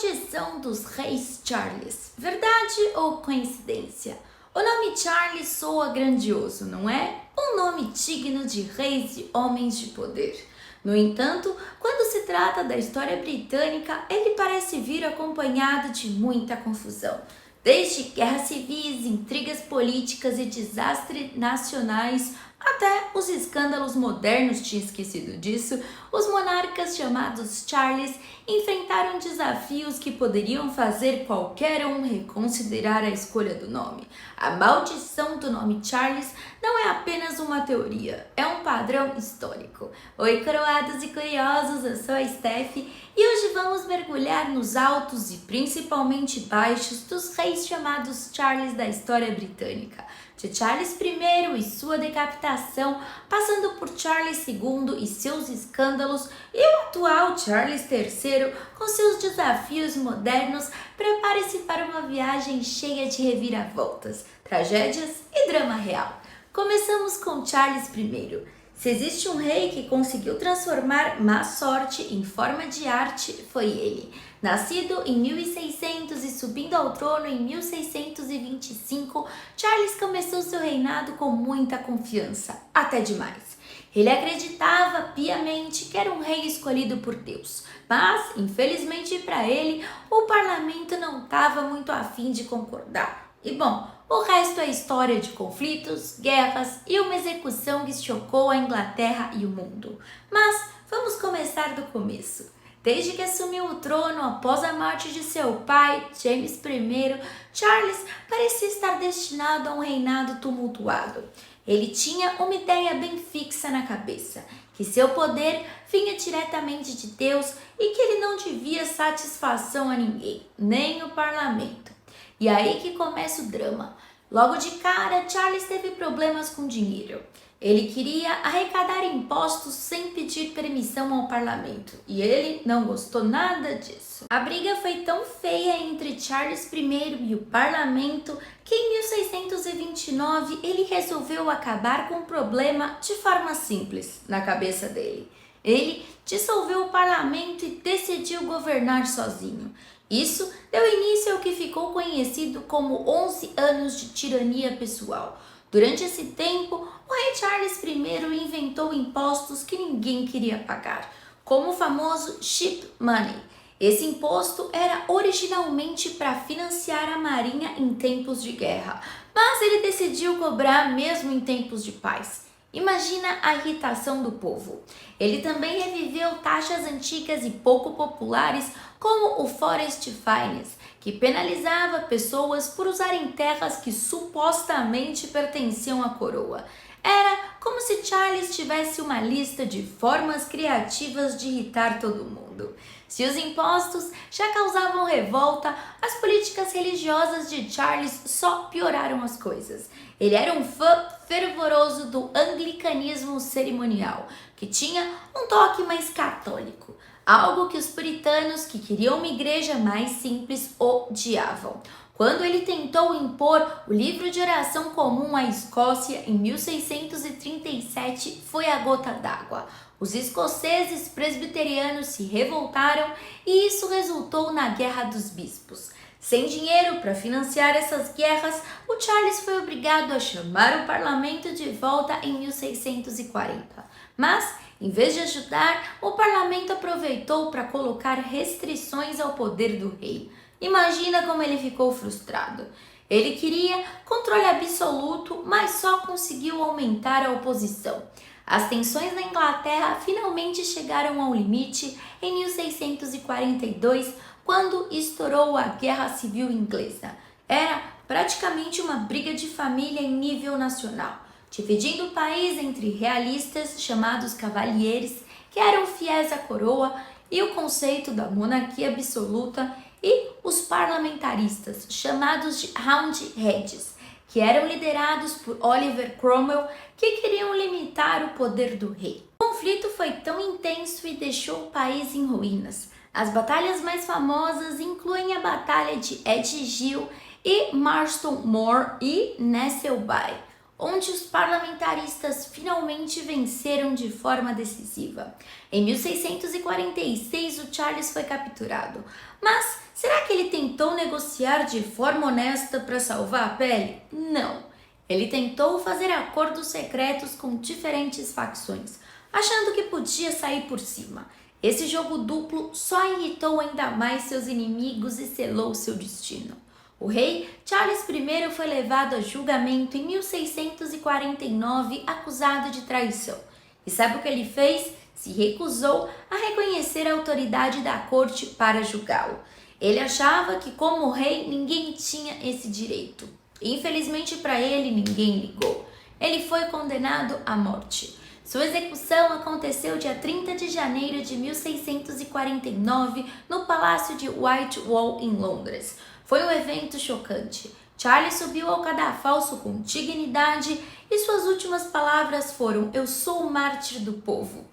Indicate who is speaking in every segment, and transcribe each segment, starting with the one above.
Speaker 1: Maldição dos Reis Charles. Verdade ou coincidência? O nome Charles soa grandioso, não é? Um nome digno de reis e homens de poder. No entanto, quando se trata da história britânica, ele parece vir acompanhado de muita confusão. Desde guerras civis, intrigas políticas e desastres nacionais, até os escândalos modernos, tinha esquecido disso, os monarcas chamados Charles enfrentaram desafios que poderiam fazer qualquer um reconsiderar a escolha do nome. A maldição do nome Charles não é apenas uma teoria, é um padrão histórico. Oi, coroados e curiosos, eu sou a Steph e hoje vamos mergulhar nos altos e principalmente baixos dos reis chamados Charles da história britânica. De Charles I e sua decapitação, passando por Charles II e seus escândalos, e o atual Charles III com seus desafios modernos. Prepare-se para uma viagem cheia de reviravoltas, tragédias e drama real. Começamos com Charles I. Se existe um rei que conseguiu transformar má sorte em forma de arte, foi ele. Nascido em 1600 e subindo ao trono em 1625, Charles começou seu reinado com muita confiança, até demais. Ele acreditava piamente que era um rei escolhido por Deus, mas, infelizmente para ele, o parlamento não estava muito afim de concordar. E bom, o resto é história de conflitos, guerras e uma execução que chocou a Inglaterra e o mundo. Mas vamos começar do começo. Desde que assumiu o trono após a morte de seu pai, James I, Charles parecia estar destinado a um reinado tumultuado. Ele tinha uma ideia bem fixa na cabeça, que seu poder vinha diretamente de Deus e que ele não devia satisfação a ninguém, nem o parlamento. E aí que começa o drama. Logo de cara, Charles teve problemas com dinheiro. Ele queria arrecadar impostos sem pedir permissão ao parlamento, e ele não gostou nada disso. A briga foi tão feia entre Charles I e o parlamento que em 1629 ele resolveu acabar com o problema de forma simples na cabeça dele. Ele dissolveu o parlamento e decidiu governar sozinho. Isso deu início ao que ficou conhecido como 11 anos de tirania pessoal. Durante esse tempo, o rei Charles I inventou impostos que ninguém queria pagar, como o famoso Ship Money. Esse imposto era originalmente para financiar a marinha em tempos de guerra, mas ele decidiu cobrar mesmo em tempos de paz. Imagina a irritação do povo. Ele também reviveu taxas antigas e pouco populares, como o Forest Fines, que penalizava pessoas por usarem terras que supostamente pertenciam à coroa. Era como se Charles tivesse uma lista de formas criativas de irritar todo mundo. Se os impostos já causavam revolta, as políticas religiosas de Charles só pioraram as coisas. Ele era um fã fervoroso do anglicanismo cerimonial, que tinha um toque mais católico, algo que os puritanos, que queriam uma igreja mais simples, odiavam. Quando ele tentou impor o livro de oração comum à Escócia em 1637, foi a gota d'água. Os escoceses presbiterianos se revoltaram e isso resultou na Guerra dos Bispos. Sem dinheiro para financiar essas guerras, o Charles foi obrigado a chamar o parlamento de volta em 1640. Mas, em vez de ajudar, o parlamento aproveitou para colocar restrições ao poder do rei. Imagina como ele ficou frustrado. Ele queria controle absoluto, mas só conseguiu aumentar a oposição. As tensões na Inglaterra finalmente chegaram ao limite em 1642, quando estourou a Guerra Civil Inglesa. Era praticamente uma briga de família em nível nacional, dividindo o país entre realistas, chamados cavalheiros, que eram fiéis à coroa e o conceito da monarquia absoluta, e os parlamentaristas, chamados de Roundheads, que eram liderados por Oliver Cromwell, que queriam limitar o poder do rei. O conflito foi tão intenso e deixou o país em ruínas. As batalhas mais famosas incluem a Batalha de Edgehill e Marston Moor e Nasselby, onde os parlamentaristas finalmente venceram de forma decisiva. Em 1646, o Charles foi capturado, mas será que ele tentou negociar de forma honesta para salvar a pele? Não. Ele tentou fazer acordos secretos com diferentes facções, achando que podia sair por cima. Esse jogo duplo só irritou ainda mais seus inimigos e selou seu destino. O rei Charles I foi levado a julgamento em 1649, acusado de traição. E sabe o que ele fez? Se recusou a reconhecer a autoridade da corte para julgá-lo. Ele achava que, como rei, ninguém tinha esse direito. Infelizmente para ele, ninguém ligou. Ele foi condenado à morte. Sua execução aconteceu dia 30 de janeiro de 1649 no Palácio de Whitehall, em Londres. Foi um evento chocante. Charles subiu ao cadafalso com dignidade e suas últimas palavras foram: "Eu sou o mártir do povo."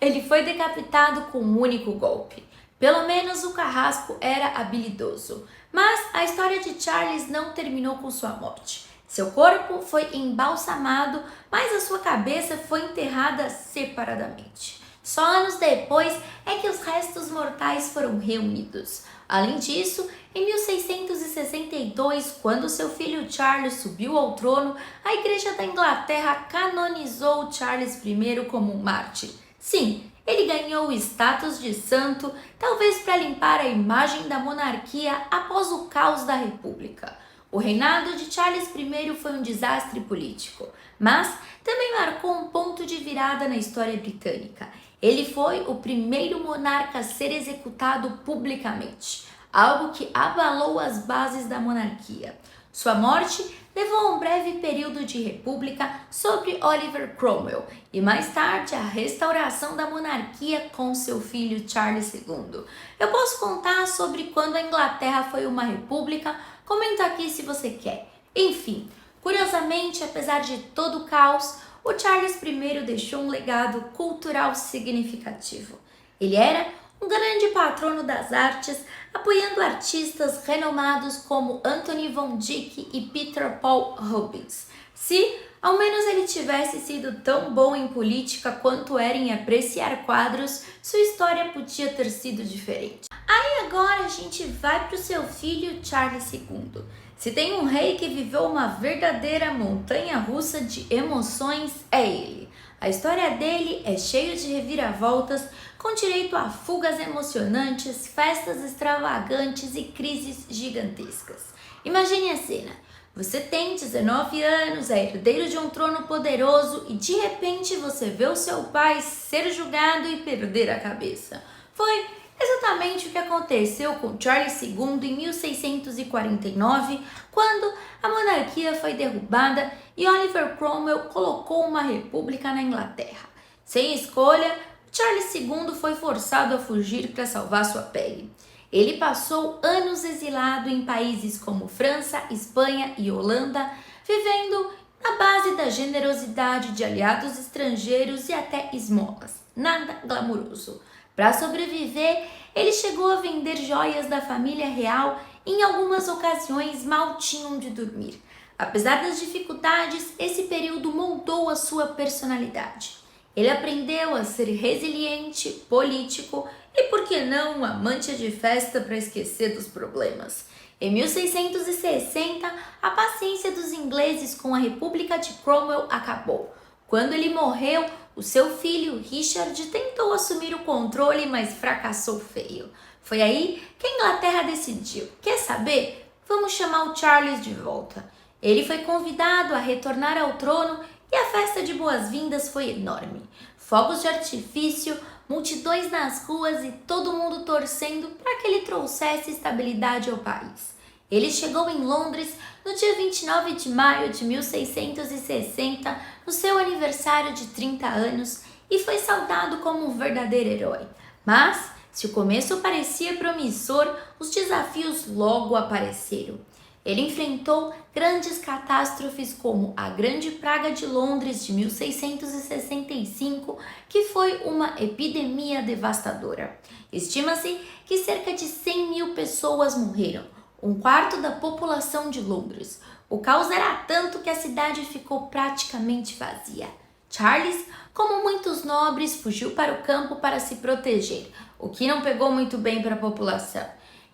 Speaker 1: Ele foi decapitado com um único golpe. Pelo menos o carrasco era habilidoso. Mas a história de Charles não terminou com sua morte. Seu corpo foi embalsamado, mas a sua cabeça foi enterrada separadamente. Só anos depois é que os restos mortais foram reunidos. Além disso, em 1662, quando seu filho Charles subiu ao trono, a Igreja da Inglaterra canonizou Charles I como um mártir. Sim, ele ganhou o status de santo, talvez para limpar a imagem da monarquia após o caos da República. O reinado de Charles I foi um desastre político, mas também marcou um ponto de virada na história britânica. Ele foi o primeiro monarca a ser executado publicamente, algo que abalou as bases da monarquia. Sua morte levou a um breve período de república sobre Oliver Cromwell e mais tarde a restauração da monarquia com seu filho Charles II. Eu posso contar sobre quando a Inglaterra foi uma república, comenta aqui se você quer. Enfim, curiosamente, apesar de todo o caos, o Charles I deixou um legado cultural significativo. Ele era um grande patrono das artes, apoiando artistas renomados como Anthony Van Dyck e Peter Paul Rubens. Se ao menos ele tivesse sido tão bom em política quanto era em apreciar quadros, sua história podia ter sido diferente. Aí agora a gente vai para o seu filho Charles II. Se tem um rei que viveu uma verdadeira montanha-russa de emoções, é ele. A história dele é cheia de reviravoltas, com direito a fugas emocionantes, festas extravagantes e crises gigantescas. Imagine a cena. Você tem 19 anos, é herdeiro de um trono poderoso e de repente você vê o seu pai ser julgado e perder a cabeça. Foi exatamente o que aconteceu com Charles II em 1649, quando a monarquia foi derrubada e Oliver Cromwell colocou uma república na Inglaterra. Sem escolha, Charles II foi forçado a fugir para salvar sua pele. Ele passou anos exilado em países como França, Espanha e Holanda, vivendo na base da generosidade de aliados estrangeiros e até esmolas. Nada glamuroso. Para sobreviver, ele chegou a vender joias da família real e em algumas ocasiões mal tinham de dormir. Apesar das dificuldades, esse período moldou a sua personalidade. Ele aprendeu a ser resiliente, político e, por que não, um amante de festa para esquecer dos problemas. Em 1660, a paciência dos ingleses com a República de Cromwell acabou. Quando ele morreu, o seu filho, Richard, tentou assumir o controle, mas fracassou feio. Foi aí que a Inglaterra decidiu: quer saber? Vamos chamar o Charles de volta. Ele foi convidado a retornar ao trono e a festa de boas-vindas foi enorme. Fogos de artifício, multidões nas ruas e todo mundo torcendo para que ele trouxesse estabilidade ao país. Ele chegou em Londres no dia 29 de maio de 1660, no seu aniversário de 30 anos, e foi saudado como um verdadeiro herói. Mas, se o começo parecia promissor, os desafios logo apareceram. Ele enfrentou grandes catástrofes como a Grande Praga de Londres de 1665, que foi uma epidemia devastadora. Estima-se que cerca de 100 mil pessoas morreram, um quarto da população de Londres. O caos era tanto que a cidade ficou praticamente vazia. Charles, como muitos nobres, fugiu para o campo para se proteger, o que não pegou muito bem para a população.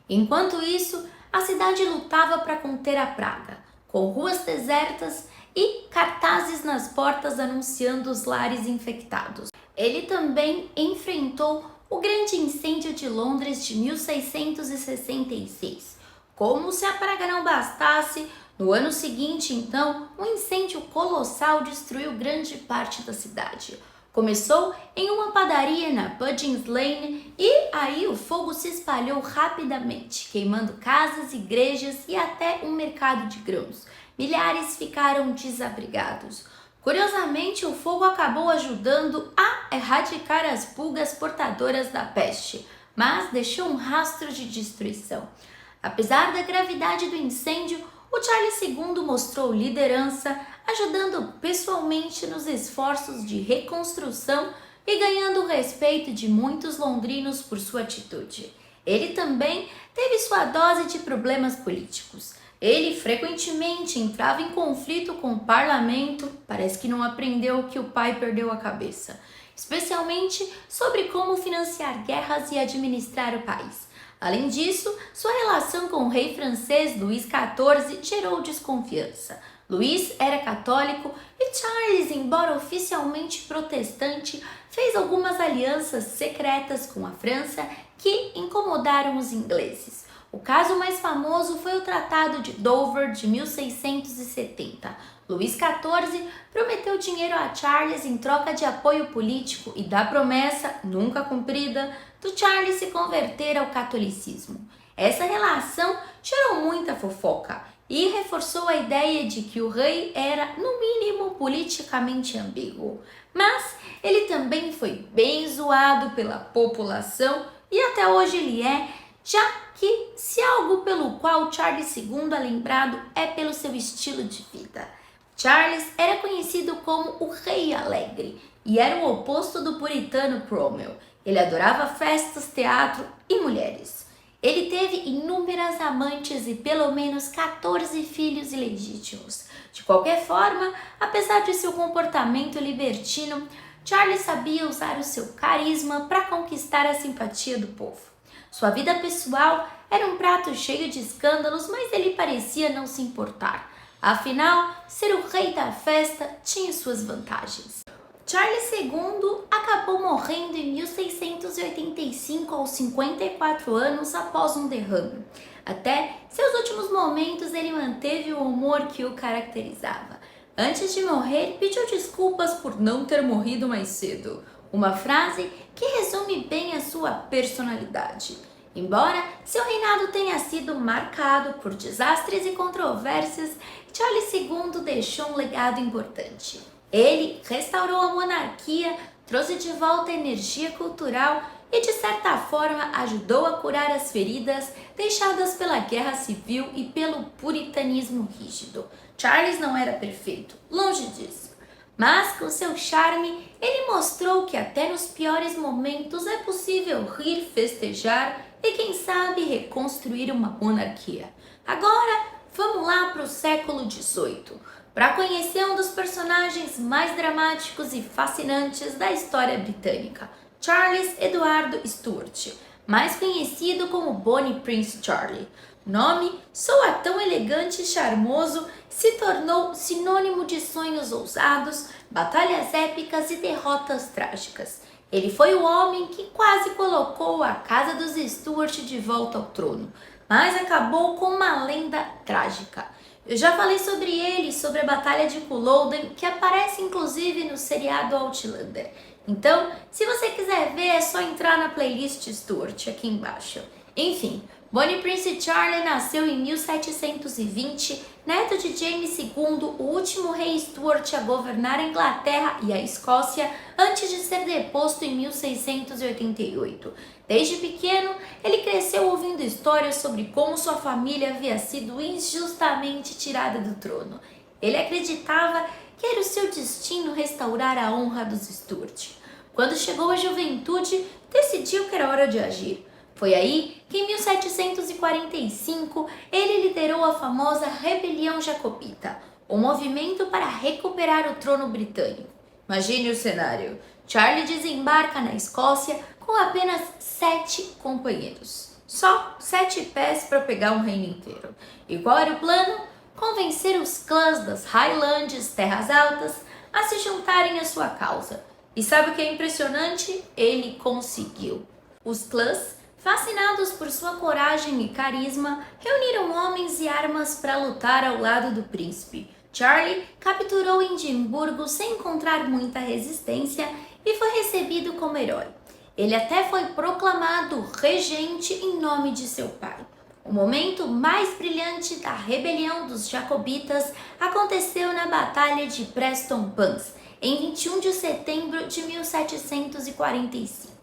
Speaker 1: Enquanto isso, a cidade lutava para conter a praga, com ruas desertas e cartazes nas portas anunciando os lares infectados. Ele também enfrentou o grande incêndio de Londres de 1666. Como se a praga não bastasse, no ano seguinte, então, um incêndio colossal destruiu grande parte da cidade. Começou em uma padaria na Puddings Lane e aí o fogo se espalhou rapidamente, queimando casas, igrejas e até um mercado de grãos. Milhares ficaram desabrigados. Curiosamente, o fogo acabou ajudando a erradicar as pulgas portadoras da peste, mas deixou um rastro de destruição. Apesar da gravidade do incêndio, o Charles II mostrou liderança, ajudando pessoalmente nos esforços de reconstrução e ganhando o respeito de muitos londrinos por sua atitude. Ele também teve sua dose de problemas políticos. Ele frequentemente entrava em conflito com o parlamento, parece que não aprendeu que o pai perdeu a cabeça, especialmente sobre como financiar guerras e administrar o país. Além disso, sua relação com o rei francês Luís XIV gerou desconfiança. Luís era católico e Charles, embora oficialmente protestante, fez algumas alianças secretas com a França que incomodaram os ingleses. O caso mais famoso foi o Tratado de Dover de 1670. Luís XIV prometeu dinheiro a Charles em troca de apoio político e da promessa, nunca cumprida, do Charles se converter ao catolicismo. Essa relação gerou muita fofoca e reforçou a ideia de que o rei era, no mínimo, politicamente ambíguo. Mas ele também foi bem zoado pela população e até hoje ele é, já que se algo pelo qual Charles II é lembrado é pelo seu estilo de vida. Charles era conhecido como o Rei Alegre e era o oposto do puritano Cromwell. Ele adorava festas, teatro e mulheres. Ele teve inúmeras amantes e pelo menos 14 filhos ilegítimos. De qualquer forma, apesar de seu comportamento libertino, Charles sabia usar o seu carisma para conquistar a simpatia do povo. Sua vida pessoal era um prato cheio de escândalos, mas ele parecia não se importar. Afinal, ser o rei da festa tinha suas vantagens. Charles II acabou morrendo em 1685 aos 54 anos após um derrame. Até seus últimos momentos ele manteve o humor que o caracterizava. Antes de morrer, pediu desculpas por não ter morrido mais cedo. Uma frase que resume bem a sua personalidade. Embora seu reinado tenha sido marcado por desastres e controvérsias, Charles II deixou um legado importante. Ele restaurou a monarquia, trouxe de volta a energia cultural e, de certa forma, ajudou a curar as feridas deixadas pela Guerra Civil e pelo puritanismo rígido. Charles não era perfeito, longe disso. Mas, com seu charme, ele mostrou que até nos piores momentos é possível rir, festejar e, quem sabe, reconstruir uma monarquia. Agora, vamos lá para o século XVIII, para conhecer um dos personagens mais dramáticos e fascinantes da história britânica, Charles Eduardo Stuart, mais conhecido como Bonnie Prince Charlie. O nome soa tão elegante e charmoso, se tornou sinônimo de sonhos ousados, batalhas épicas e derrotas trágicas. Ele foi o homem que quase colocou a casa dos Stuart de volta ao trono, mas acabou com uma lenda trágica. Eu já falei sobre ele, sobre a Batalha de Culloden, que aparece inclusive no seriado Outlander. Então, se você quiser ver, é só entrar na playlist Stuart aqui embaixo. Enfim, Bonnie Prince Charlie nasceu em 1720, neto de James II, o último rei Stuart a governar a Inglaterra e a Escócia antes de ser deposto em 1688. Desde pequeno, ele cresceu ouvindo histórias sobre como sua família havia sido injustamente tirada do trono. Ele acreditava que era o seu destino restaurar a honra dos Stuart. Quando chegou à juventude, decidiu que era hora de agir. Foi aí que, em 1745, ele liderou a famosa Rebelião Jacobita, um movimento para recuperar o trono britânico. Imagine o cenário. Charlie desembarca na Escócia com apenas 7 companheiros. Só 7 pés para pegar um reino inteiro. E qual era o plano? Convencer os clãs das Highlands, Terras Altas, a se juntarem à sua causa. E sabe o que é impressionante? Ele conseguiu. Os clãs, fascinados por sua coragem e carisma, reuniram homens e armas para lutar ao lado do príncipe. Charlie capturou Edimburgo sem encontrar muita resistência e foi recebido como herói. Ele até foi proclamado regente em nome de seu pai. O momento mais brilhante da rebelião dos Jacobitas aconteceu na Batalha de Preston Pans, em 21 de setembro de 1745.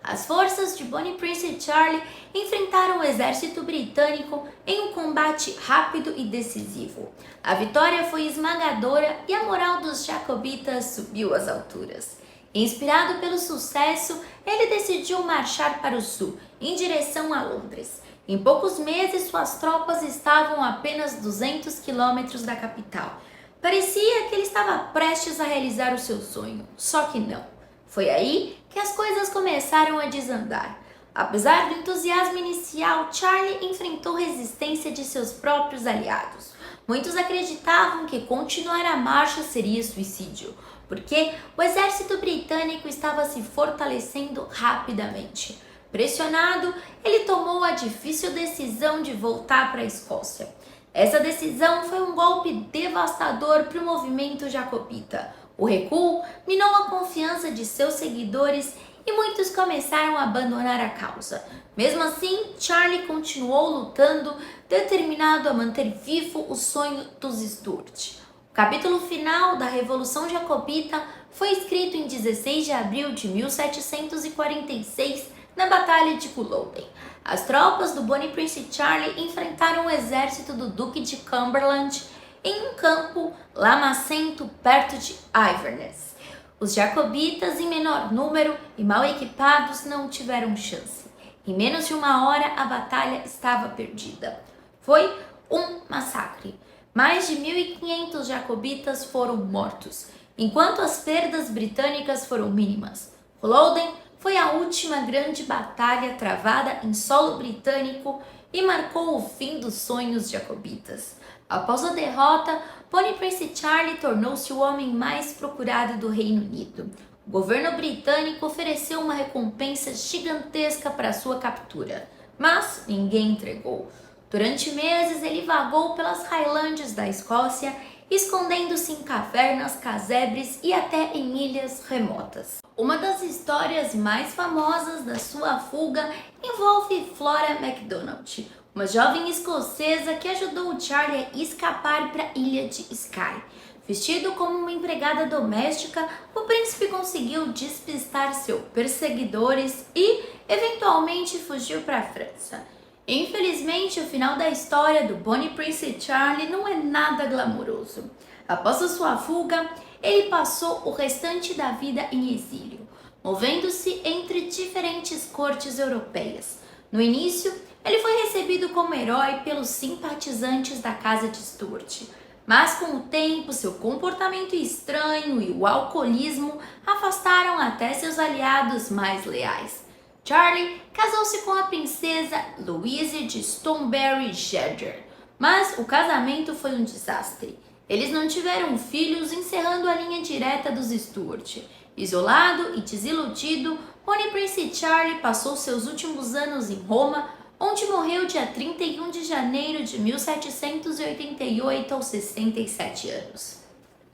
Speaker 1: As forças de Boniface e Charlie enfrentaram o exército britânico em um combate rápido e decisivo. A vitória foi esmagadora e a moral dos Jacobitas subiu às alturas. Inspirado pelo sucesso, ele decidiu marchar para o sul, em direção a Londres. Em poucos meses, suas tropas estavam a apenas 200 quilômetros da capital. Parecia que ele estava prestes a realizar o seu sonho, só que não. Foi aí que as coisas começaram a desandar. Apesar do entusiasmo inicial, Charlie enfrentou resistência de seus próprios aliados. Muitos acreditavam que continuar a marcha seria suicídio, porque o exército britânico estava se fortalecendo rapidamente. Pressionado, ele tomou a difícil decisão de voltar para a Escócia. Essa decisão foi um golpe devastador para o movimento jacobita. O recuo minou a confiança de seus seguidores e muitos começaram a abandonar a causa. Mesmo assim, Charlie continuou lutando, determinado a manter vivo o sonho dos Stuart. O capítulo final da Revolução Jacobita foi escrito em 16 de abril de 1746 na Batalha de Culloden. As tropas do Boniface e Charlie enfrentaram o exército do Duque de Cumberland em um campo lamacento perto de Inverness. Os jacobitas, em menor número e mal equipados, não tiveram chance. Em menos de uma hora, a batalha estava perdida. Foi um massacre. Mais de 1.500 jacobitas foram mortos, enquanto as perdas britânicas foram mínimas. Culloden foi a última grande batalha travada em solo britânico e marcou o fim dos sonhos jacobitas. Após a derrota, Boniface Charlie tornou-se o homem mais procurado do Reino Unido. O governo britânico ofereceu uma recompensa gigantesca para sua captura, mas ninguém entregou. Durante meses, ele vagou pelas Highlands da Escócia, escondendo-se em cavernas, casebres e até em ilhas remotas. Uma das histórias mais famosas da sua fuga envolve Flora MacDonald, uma jovem escocesa que ajudou Charlie a escapar para a ilha de Skye. Vestido como uma empregada doméstica, o príncipe conseguiu despistar seus perseguidores e, eventualmente, fugiu para a França. Infelizmente, o final da história do Boniface e Charlie não é nada glamouroso. Após a sua fuga, ele passou o restante da vida em exílio, movendo-se entre diferentes cortes europeias. No início, ele foi recebido como herói pelos simpatizantes da casa de Stuart, mas com o tempo, seu comportamento estranho e o alcoolismo afastaram até seus aliados mais leais. Charlie casou-se com a princesa Louise de Stoneberry-Jedder, mas o casamento foi um desastre. Eles não tiveram filhos, encerrando a linha direta dos Stuart. Isolado e desiludido, Boniface Charlie passou seus últimos anos em Roma, onde morreu dia 31 de janeiro de 1788 aos 67 anos.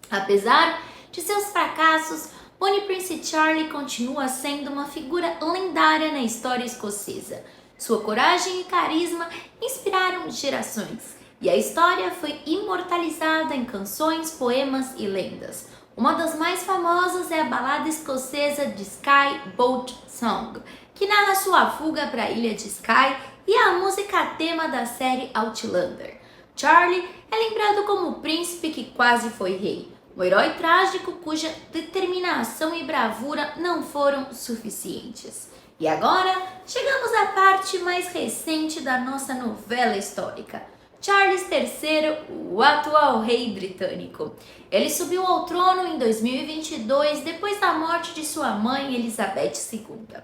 Speaker 1: Apesar de seus fracassos, Boniface Charlie continua sendo uma figura lendária na história escocesa. Sua coragem e carisma inspiraram gerações, e a história foi imortalizada em canções, poemas e lendas. Uma das mais famosas é a balada escocesa de Skye Boat Song, que narra sua fuga para a ilha de Skye, e a música tema da série Outlander. Charlie é lembrado como o príncipe que quase foi rei, um herói trágico cuja determinação e bravura não foram suficientes. E agora, chegamos à parte mais recente da nossa novela histórica. Charles III, o atual rei britânico. Ele subiu ao trono em 2022, depois da morte de sua mãe Elizabeth II.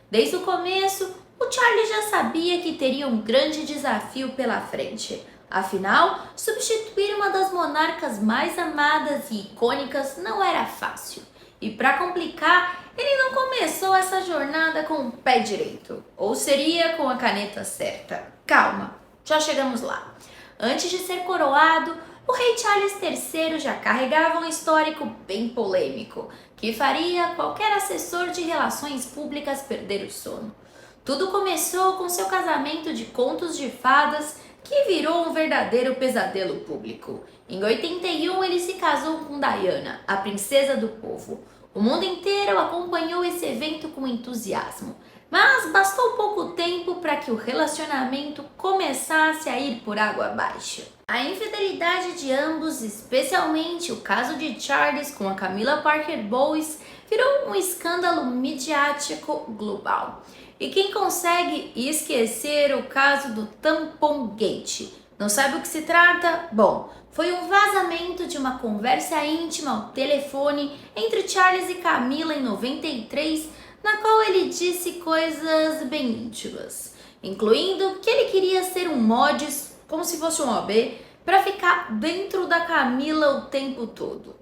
Speaker 1: Desde o começo, o Charlie já sabia que teria um grande desafio pela frente. Afinal, substituir uma das monarcas mais amadas e icônicas não era fácil. E para complicar, ele não começou essa jornada com o pé direito, ou seria com a caneta certa. Calma, já chegamos lá. Antes de ser coroado, o rei Charles III já carregava um histórico bem polêmico, que faria qualquer assessor de relações públicas perder o sono. Tudo começou com seu casamento de contos de fadas, que virou um verdadeiro pesadelo público. Em 81, ele se casou com Diana, a princesa do povo. O mundo inteiro acompanhou esse evento com entusiasmo, mas bastou pouco tempo para que o relacionamento começasse a ir por água abaixo. A infidelidade de ambos, especialmente o caso de Charles com a Camilla Parker Bowles, virou um escândalo midiático global. E quem consegue esquecer o caso do Tampon Gate? Não sabe o que se trata? Bom, foi um vazamento de uma conversa íntima ao telefone entre Charles e Camilla em 93, na qual ele disse coisas bem íntimas, incluindo que ele queria ser um mods, como se fosse um OB, para ficar dentro da Camilla o tempo todo.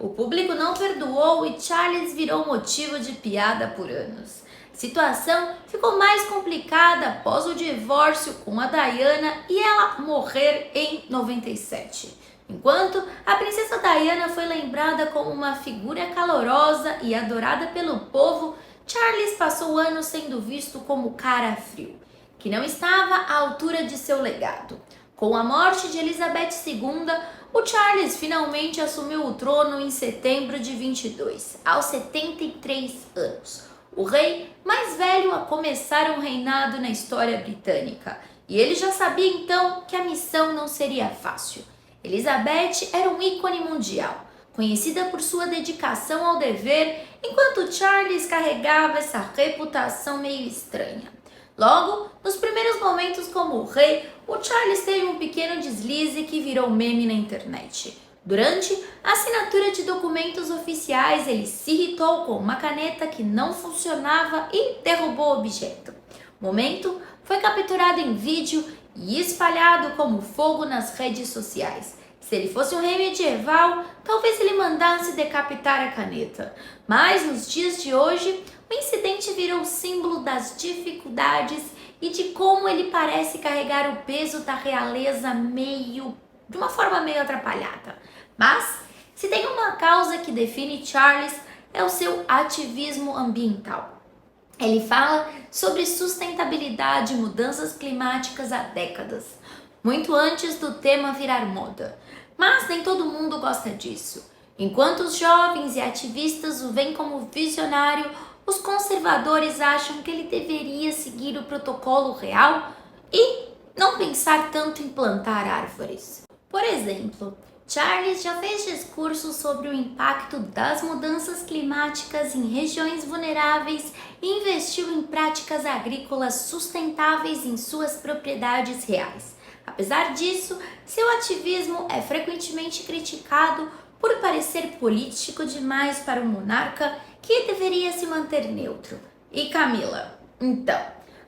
Speaker 1: O público não perdoou e Charles virou motivo de piada por anos. A situação ficou mais complicada após o divórcio com a Diana e ela morrer em 97. Enquanto a princesa Diana foi lembrada como uma figura calorosa e adorada pelo povo, Charles passou anos sendo visto como cara frio, que não estava à altura de seu legado. Com a morte de Elizabeth II, o Charles finalmente assumiu o trono em setembro de 22, aos 73 anos. O rei mais velho a começar um reinado na história britânica. E ele já sabia então que a missão não seria fácil. Elizabeth era um ícone mundial, conhecida por sua dedicação ao dever, enquanto Charles carregava essa reputação meio estranha. Logo, nos primeiros momentos como rei, o Charles teve um pequeno deslize que virou meme na internet. Durante a assinatura de documentos oficiais, ele se irritou com uma caneta que não funcionava e derrubou o objeto. O momento foi capturado em vídeo e espalhado como fogo nas redes sociais. Se ele fosse um rei medieval, talvez ele mandasse decapitar a caneta. Mas nos dias de hoje, o incidente virou símbolo das dificuldades e de como ele parece carregar o peso da realeza de uma forma meio atrapalhada. Mas, se tem uma causa que define Charles, é o seu ativismo ambiental. Ele fala sobre sustentabilidade e mudanças climáticas há décadas, muito antes do tema virar moda. Mas nem todo mundo gosta disso. Enquanto os jovens e ativistas o veem como visionário, os conservadores acham que ele deveria seguir o protocolo real e não pensar tanto em plantar árvores. Por exemplo, Charles já fez discursos sobre o impacto das mudanças climáticas em regiões vulneráveis e investiu em práticas agrícolas sustentáveis em suas propriedades reais. Apesar disso, seu ativismo é frequentemente criticado por parecer político demais para um monarca que deveria se manter neutro. E Camilla? Então,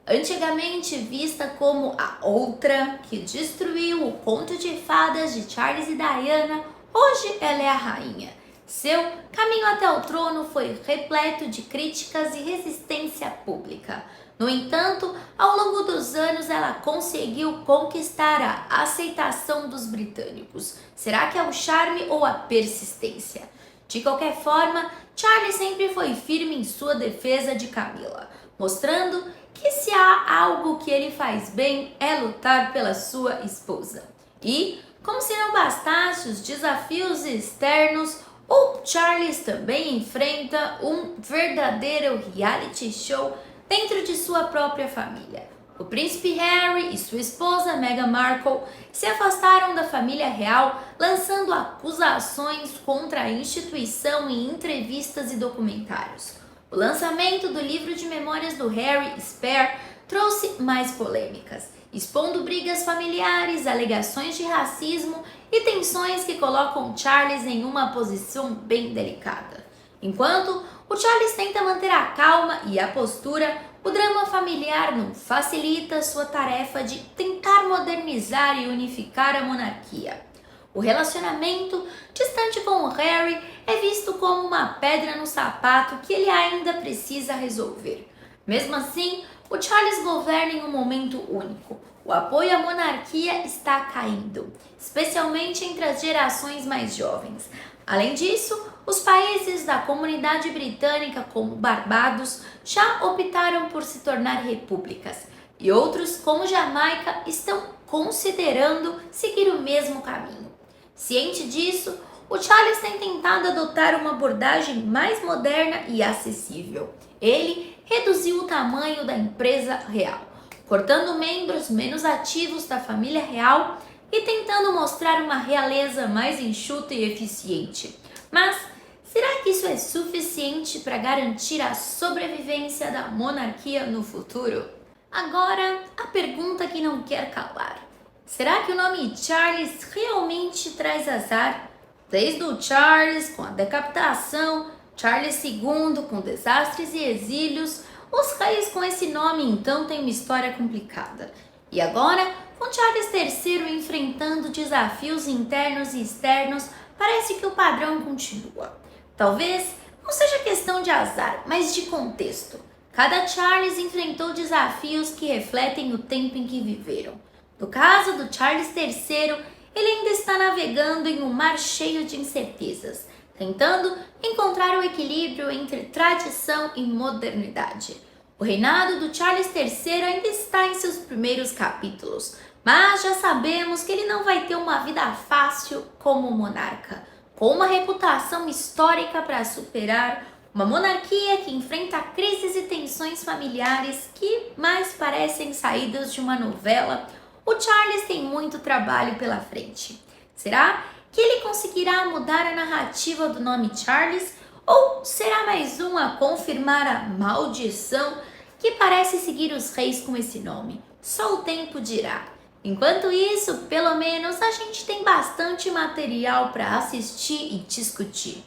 Speaker 1: antigamente vista como a outra que destruiu o conto de fadas de Charles e Diana, hoje ela é a rainha. Seu caminho até o trono foi repleto de críticas e resistência pública. No entanto, ao longo dos anos ela conseguiu conquistar a aceitação dos britânicos. Será que é o charme ou a persistência? De qualquer forma, Charles sempre foi firme em sua defesa de Camilla, mostrando que se há algo que ele faz bem é lutar pela sua esposa. E, como se não bastasse os desafios externos, o Charles também enfrenta um verdadeiro reality show dentro de sua própria família. O príncipe Harry e sua esposa Meghan Markle se afastaram da família real, lançando acusações contra a instituição em entrevistas e documentários. O lançamento do livro de memórias do Harry, Spare, trouxe mais polêmicas, expondo brigas familiares, alegações de racismo e tensões que colocam Charles em uma posição bem delicada. Enquanto o Charles tenta manter a calma e a postura, O drama familiar não facilita sua tarefa de tentar modernizar e unificar a monarquia. O relacionamento distante com Harry é visto como uma pedra no sapato que ele ainda precisa resolver. Mesmo assim, o Charles governa em um momento único. O apoio à monarquia está caindo, especialmente entre as gerações mais jovens. Além disso, os países da comunidade britânica, como Barbados, já optaram por se tornar repúblicas, e outros, como Jamaica, estão considerando seguir o mesmo caminho. Ciente disso, o Charles tem tentado adotar uma abordagem mais moderna e acessível. Ele reduziu o tamanho da empresa real, cortando membros menos ativos da família real e tentando mostrar uma realeza mais enxuta e eficiente. Mas será que isso é suficiente para garantir a sobrevivência da monarquia no futuro? Agora, a pergunta que não quer calar. Será que o nome Charles realmente traz azar? Desde o Charles com a decapitação, Charles II com desastres e exílios, os reis com esse nome então têm uma história complicada. E agora, com Charles III enfrentando desafios internos e externos, parece que o padrão continua. Talvez não seja questão de azar, mas de contexto. Cada Charles enfrentou desafios que refletem o tempo em que viveram. No caso do Charles III, ele ainda está navegando em um mar cheio de incertezas, tentando encontrar o equilíbrio entre tradição e modernidade. O reinado do Charles III ainda está em seus primeiros capítulos, mas já sabemos que ele não vai ter uma vida fácil como monarca, com uma reputação histórica para superar, uma monarquia que enfrenta crises e tensões familiares que mais parecem saídas de uma novela. O Charles tem muito trabalho pela frente. Será que ele conseguirá mudar a narrativa do nome Charles? Ou será mais um a confirmar a maldição que parece seguir os reis com esse nome? Só o tempo dirá. Enquanto isso, pelo menos a gente tem bastante material para assistir e discutir.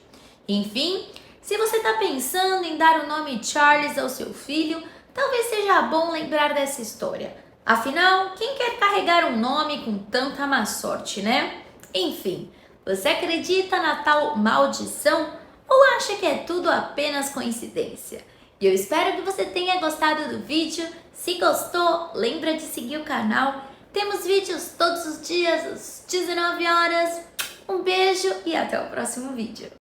Speaker 1: Enfim, se você está pensando em dar o nome Charles ao seu filho, talvez seja bom lembrar dessa história. Afinal, quem quer carregar um nome com tanta má sorte, né? Enfim, você acredita na tal maldição ou acha que é tudo apenas coincidência? E eu espero que você tenha gostado do vídeo. Se gostou, lembra de seguir o canal. Temos vídeos todos os dias às 19 horas. Um beijo e até o próximo vídeo.